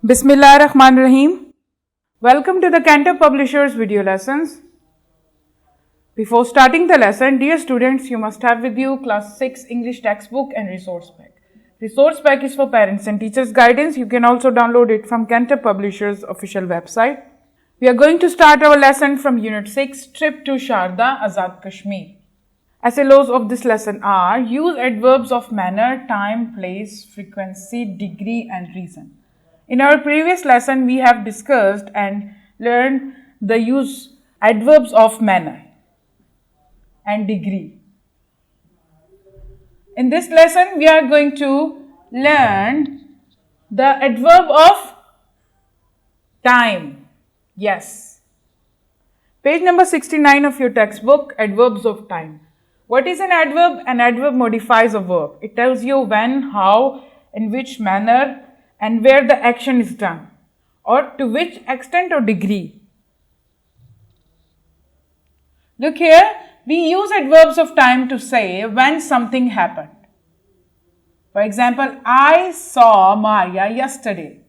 Bismillahirrahmanirrahim. Welcome to the Cantor Publishers video lessons. Before starting the lesson, dear students, you must have with you class 6 English textbook and resource pack. Resource pack is for parents and teachers guidance. You can also download it from Cantor Publishers official website. We are going to start our lesson from Unit 6, Trip to Sharda, Azad Kashmir. SLOs of this lesson are: use adverbs of manner, time, place, frequency, degree and reason. In our previous lesson, we have discussed and learned the use adverbs of manner and degree. In this lesson, we are going to learn the adverb of time. Yes. Page number 69 of your textbook, adverbs of time. What is an adverb? An adverb modifies a verb. It tells you when, how, in which manner, and where the action is done, or to which extent or degree. Look here, we use adverbs of time to say when something happened. For example, I saw Maria yesterday.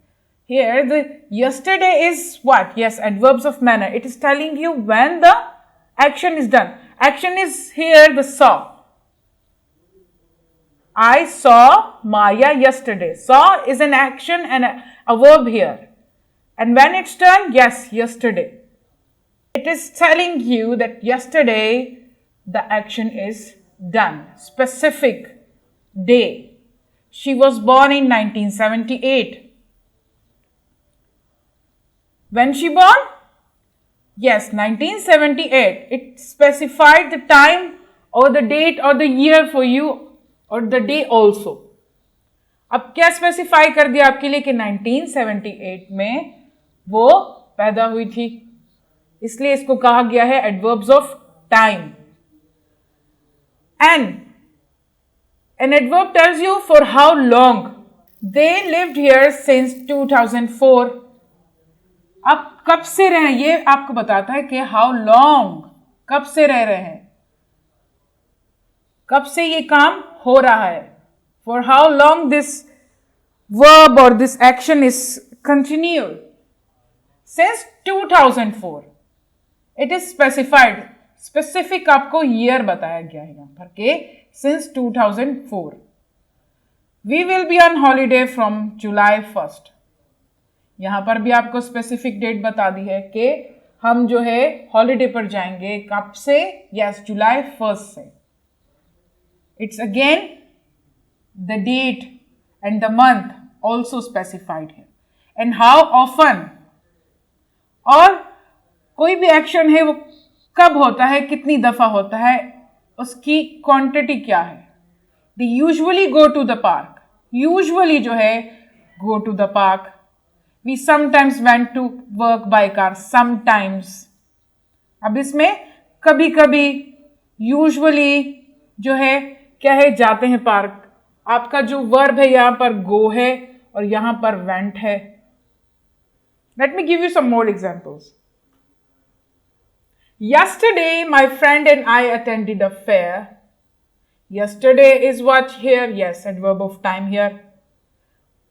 Here, the yesterday is what? Yes, adverbs of manner. It is telling you when the action is done. Action is here the saw. I saw Maya yesterday. Saw is an action and a verb here. And when it's done, yes, yesterday. It is telling you that yesterday the action is done. Specific day. She was born in 1978. When she born? Yes, 1978. It specified the time or the date or the year for you. और the day also. अब क्या specify कर दिया आपके लिए कि 1978 में वो पैदा हुई थी, इसलिए इसको कहा गया है adverbs of time. And an adverb tells you for how long. They lived here since 2004. अब कब से रहे, ये आपको बताता है कि हाउ लॉन्ग, कब से रह रहे हैं, कब से ये काम हो रहा है. For how long this verb or this action is continued? Since 2004. It is specified. Specific आपको year बताया गया है यहाँ पर के since 2004. We will be on holiday from July 1st. यहाँ पर भी आपको specific date बता दी है कि हम जो है holiday पर जाएंगे कब से? Yes, July 1st से. It's again the date and the month also specified here. And how often, और कोई भी एक्शन है वो कब होता है, कितनी दफा होता है, उसकी क्वांटिटी क्या है. They usually go to the park. Usually जो है go to the park. We sometimes went to work by car. Sometimes. अब इसमें कभी कभी usually जो है क्या है, जाते हैं पार्क. आपका जो वर्ब है यहां पर गो है और यहां पर वेंट है. Let me give you some more examples. Yesterday my friend and I attended a fair. Yesterday is what here? Yes, adverb of time here.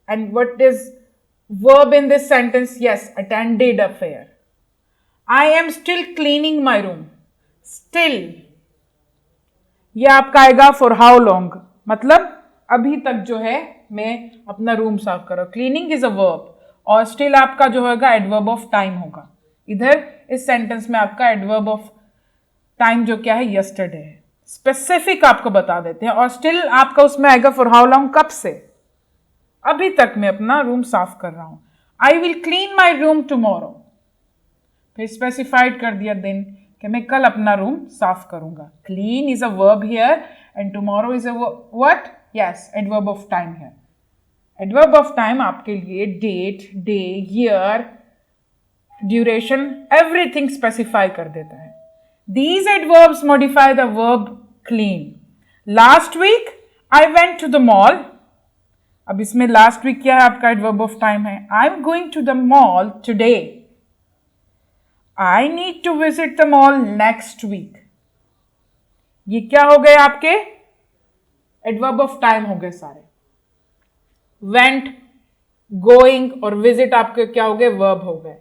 And what is verb in this sentence? Yes, attended a fair. I am still cleaning my room. Still. ये आपका आएगा for how long, मतलब अभी तक जो है मैं अपना रूम साफ कर रहा हूं. क्लीनिंग इज अ वर्ब और स्टिल आपका जो होगा एडवर्ब ऑफ टाइम होगा. इधर इस सेंटेंस में आपका एडवर्ब ऑफ टाइम जो क्या है, यस्टरडे है. स्पेसिफिक आपको बता देते हैं और स्टिल आपका उसमें आएगा फॉर हाउ लॉन्ग, कब से, अभी तक मैं अपना रूम साफ कर रहा हूं. I will clean my room tomorrow. फिर स्पेसिफाइड कर दिया दिन कि मैं कल अपना रूम साफ करूंगा. Clean is a verb here and tomorrow is a what? Yes, adverb of time here. Adverb of time आपके लिए date, day, year, duration, everything specify कर देता है. These adverbs modify the verb clean. Last week I went to the mall. अब इसमें last week क्या है, आपका एडवर्ब ऑफ टाइम है. I am going to the mall today. I need to visit the mall next week. ये क्या हो गए आपके एडवर्ब ऑफ टाइम हो गए सारे. went, गोइंग और विजिट आपके क्या हो गए, वर्ब हो गए,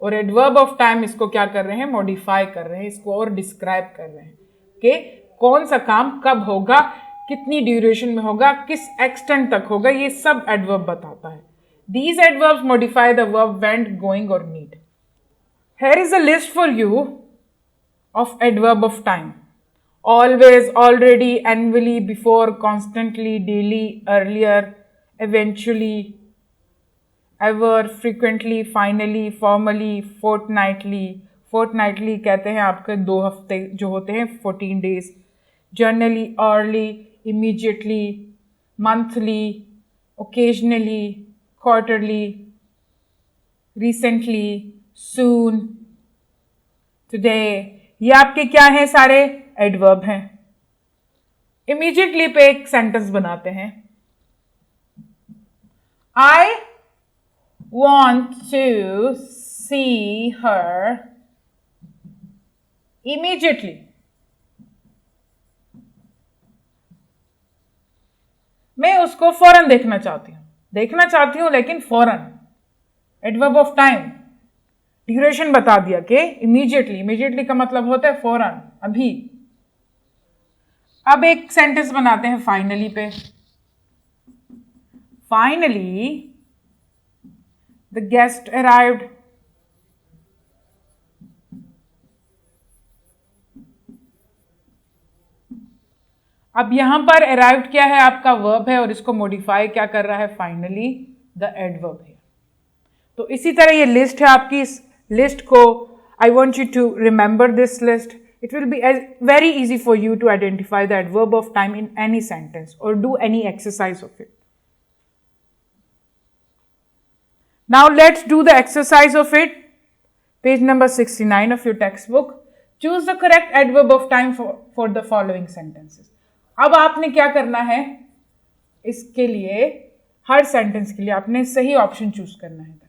और एडवर्ब ऑफ टाइम इसको क्या कर रहे हैं, मॉडिफाई कर रहे हैं, इसको और डिस्क्राइब कर रहे हैं कि कौन सा काम कब होगा, कितनी ड्यूरेशन में होगा, किस एक्सटेंट तक होगा, ये सब एडवर्ब बताता है. These adverbs modify the verb went, going or need. Here is a list for you of adverb of time. Always, already, annually, before, constantly, daily, earlier, eventually, ever, frequently, finally, formally, fortnightly. Fortnightly कहते हैं आपके 2 हफ्ते जो होते हैं 14 days. Generally, early, immediately, monthly, occasionally, quarterly, recently, soon, today. ये आपके क्या हैं, सारे एडवर्ब हैं. इमीडिएटली पे एक सेंटेंस बनाते हैं. I want to see her immediately. मैं उसको फौरन देखना चाहती हूं लेकिन फौरन. एडवर्ब ऑफ टाइम, ड्यूरेशन बता दिया कि इमीडिएटली का मतलब होता है फौरन, अभी. अब एक सेंटेंस बनाते हैं फाइनली पे. Finally the guest arrived. अब यहां पर अराइव्ड क्या है, आपका वर्ब है, और इसको मॉडिफाई क्या कर रहा है, फाइनली द एडवर्ब है. तो इसी तरह ये लिस्ट है आपकी. इस लिस्ट को I want you to remember this list. It will be very easy for you to identify the adverb of time in any sentence और do any exercise of it. Now let's do the exercise of it. Page number 69 of your textbook. Choose the correct adverb of time for the following sentences. अब आपने क्या करना है, इसके लिए हर sentence के लिए आपने सही ऑप्शन चूज करना है.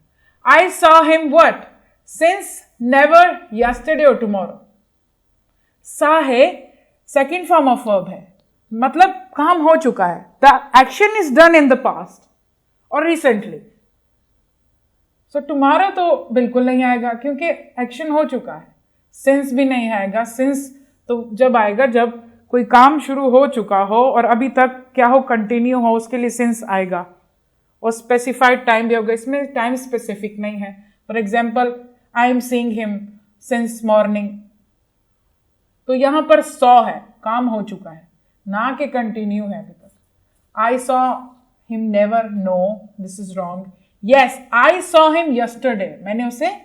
I saw him what? Since, never, yesterday or tomorrow. Saw है सेकेंड फॉर्म ऑफ वर्ब है, मतलब काम हो चुका है. The action is done in the past or recently. So tomorrow तो बिल्कुल नहीं आएगा क्योंकि एक्शन हो चुका है. Since भी नहीं आएगा. Since तो जब आएगा जब कोई काम शुरू हो चुका हो और अभी तक क्या हो, कंटिन्यू हो, उसके लिए सिंस आएगा. और स्पेसिफाइड टाइम भी होगा. इसमें टाइम स्पेसिफिक नहीं है. For example, I am seeing him since morning. तो यहां पर सॉ है, काम हो चुका है, ना कि कंटिन्यू है अभी तक. I saw him never, no, this is wrong. Yes, I saw him yesterday, मैंने उसे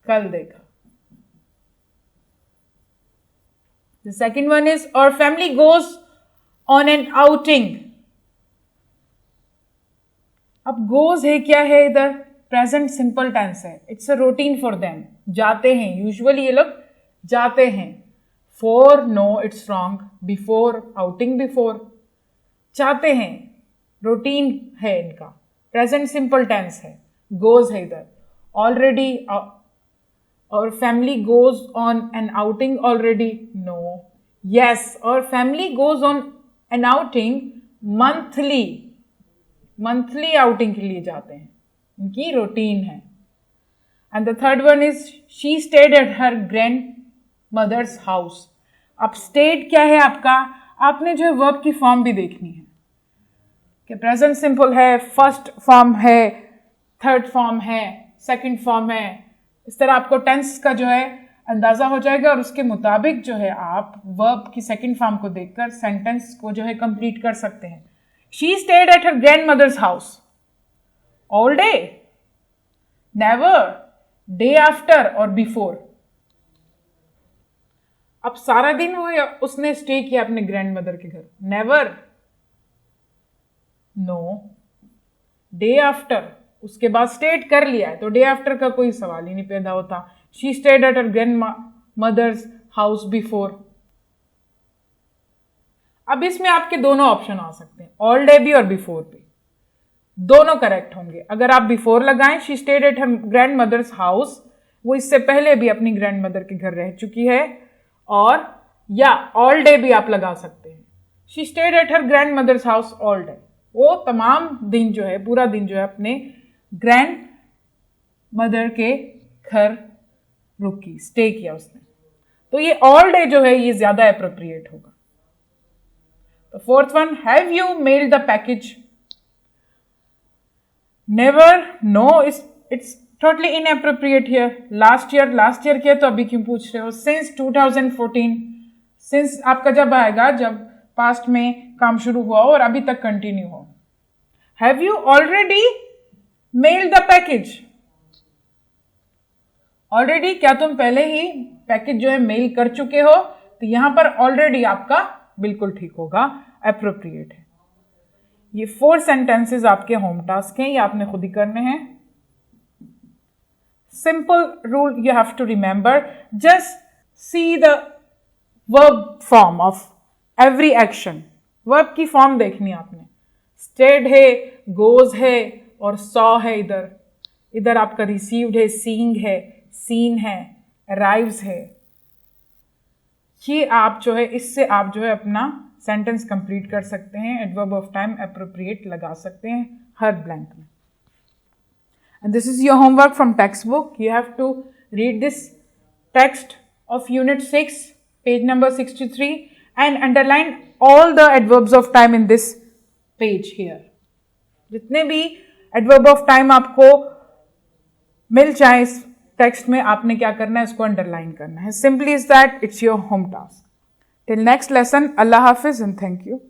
कल देखा. The second one is our family goes on an outing. अब goes है क्या है, इधर प्रेजेंट सिंपल टेंस है. It's a routine for them. जाते हैं, यूजुअली ये लोग जाते हैं. For, no, it's wrong. Before, outing before. जाते हैं, रूटीन है इनका. प्रेजेंट सिंपल टेंस है. गोज है इधर. ऑलरेडी, और family goes on an outing already, no. Yes, और family goes on an outing monthly. Monthly outing के लिए जाते हैं, उनकी रूटीन है. And the third one is she stayed at her grandmother's house. अब स्टेड क्या है आपका, आपने जो वर्ब की फॉर्म भी देखनी है कि प्रेजेंट सिंपल है, फर्स्ट फॉर्म है, थर्ड फॉर्म है, सेकंड फॉर्म है. इस तरह आपको टेंस का जो है अंदाजा हो जाएगा और उसके मुताबिक जो है आप वर्ब की सेकंड फॉर्म को देखकर सेंटेंस को जो है कंप्लीट कर सकते हैं. She stayed at her grandmother's house. All day, never, day after और बिफोर. अब सारा दिन हो या उसने स्टे किया अपने ग्रैंड मदर के घर. नेवर, नो, डे आफ्टर, उसके बाद स्टेट कर लिया है तो डे आफ्टर का कोई सवाल ही नहीं पैदा होता. She stayed at her grandmother's house before. अब इसमें आपके दोनों ऑप्शन आ सकते हैं, ऑल डे भी और बिफोर भी. दोनों करेक्ट होंगे. अगर आप बिफोर लगाएं, she stayed at her grandmother's house, वो इससे पहले भी अपनी ग्रैंड मदर के घर रह चुकी है. और या ऑल डे भी आप लगा सकते हैं, she stayed at her grandmother's house all day. वो तमाम दिन जो है, पूरा दिन जो है अपने ग्रैंड मदर के घर रुकी, स्टे किया उसने, तो ये ऑल डे जो है ये ज्यादा अप्रोप्रिएट होगा। तो fourth one, have you mailed the package? Never, no, it's totally inappropriate here. Last year किया तो अभी क्यों पूछ रहे हो? सिंस 2014, सिंस आपका जब आएगा जब पास्ट में काम शुरू हुआ हो और अभी तक कंटिन्यू हो। Have you already meld the package? Already, क्या तुम पहले ही पैकेज जो है मेल कर चुके हो? तो यहां पर ऑलरेडी आपका बिल्कुल ठीक होगा, अप्रोप्रिएट है। ये 4 सेंटेंसेस आपके होम टास्क हैं, ये आपने खुद ही करने हैं। Simple rule you have to remember, just see the verb form of every action. Verb की फॉर्म देखनी आपने, स्टेड है, गोज है और सॉ है। इधर आपका रिसीव्ड है, सीइंग है, सीन है, अराइव्स है। ये आप जो है, इससे आप जो है अपना सेंटेंस कंप्लीट कर सकते हैं। एडवर्ब ऑफ टाइम अप्रोप्रिएट लगा सकते हैं हर ब्लैंक में। And this is your homework from textbook. You have to read this text of unit 6, page number 63, and underline all the adverbs of time in this page here. जितने भी adverb of time आपको मिल जाए इस text में, आपने क्या करना है, इसको अंडरलाइन करना है। Simply is that, it's your home task. Till next lesson, Allah Hafiz and thank you.